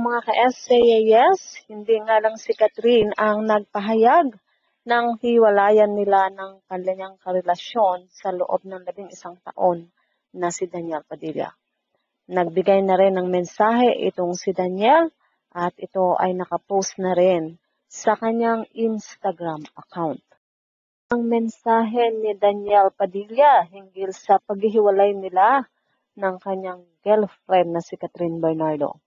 mga ka-SJAS, hindi nga lang si Catherine ang nagpahayag ng hiwalayan nila ng kanyang karelasyon sa loob ng 11 taon na si Daniel Padilla. Nagbigay na rin ng mensahe itong si Daniel at ito ay nakapost na rin sa kanyang Instagram account. Ang mensahe ni Daniel Padilla hinggil sa paghihiwalay nila ng kanyang girlfriend na si Catherine Bernardo.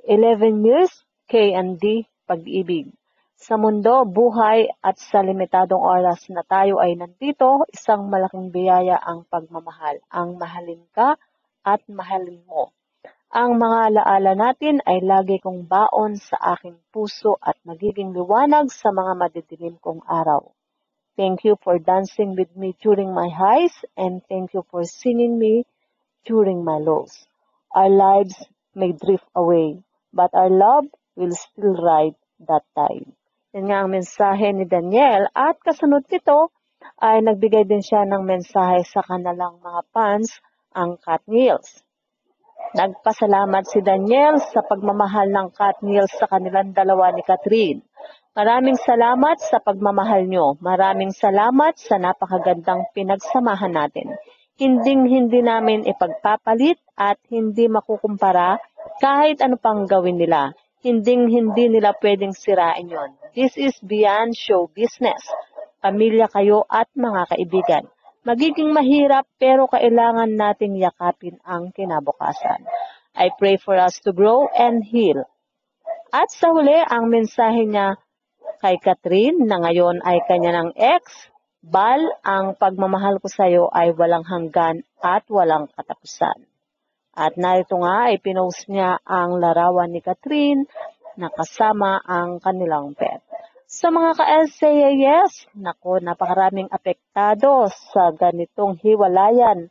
11 years, K&D, pag-ibig. Sa mundo, buhay at sa limitadong oras na tayo ay nandito, isang malaking biyaya ang pagmamahal. Ang mahalin ka at mahalin mo. Ang mga alaala natin ay lagi kong baon sa aking puso at magiging liwanag sa mga madidilim kong araw. Thank you for dancing with me during my highs and thank you for singing me during my lows. Our lives may drift away, but our love will still ride that tide. Yan nga ang mensahe ni Daniel at kasunod nito ay nagbigay din siya ng mensahe sa kanilang mga fans, ang Katniels. Nagpasalamat si Daniel sa pagmamahal ng Katniels sa kanilang dalawa ni Catherine. Maraming salamat sa pagmamahal nyo. Maraming salamat sa napakagandang pinagsamahan natin. Hindi namin ipagpapalit at hindi makukumpara kahit ano pang gawin nila. Hindi nila pwedeng sirain yon. This is beyond show business. Pamilya kayo at mga kaibigan. Magiging mahirap pero kailangan nating yakapin ang kinabukasan. I pray for us to grow and heal. At sa huli, ang mensahe niya kay Catherine na ngayon ay kanya ng ex, Bal, ang pagmamahal ko sa iyo ay walang hanggan at walang katapusan. At narito nga ay pinost niya ang larawan ni Catherine na kasama ang kanilang pet. Sa mga ka-SJAS, nako, napakaraming apektado sa ganitong hiwalayan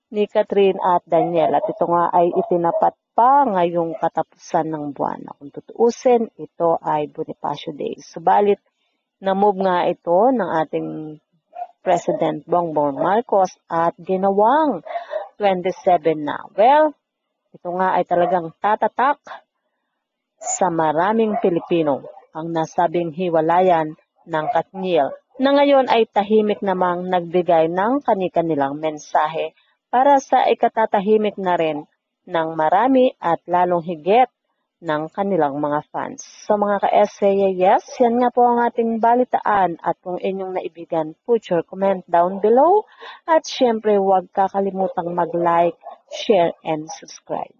ni Catherine at Daniel. At ito nga ay itinapat pa ngayong katapusan ng buwan. Kung tutuusin, ito ay Bonifacio Day. Subalit, na-move nga ito ng ating President Bongbong Marcos at ginawang 27 na. Well, ito nga ay talagang tatatak sa maraming Pilipino ang nasabing hiwalayan ng Katniel na ngayon ay tahimik namang nagbigay ng kani-kanilang mensahe para sa ikatatahimik na rin ng marami at lalong higit ng kanilang mga fans. So mga ka-SJAS, yan nga po ang ating balitaan at kung inyong naibigan, put your comment down below at syempre huwag kakalimutang mag-like, share, and subscribe.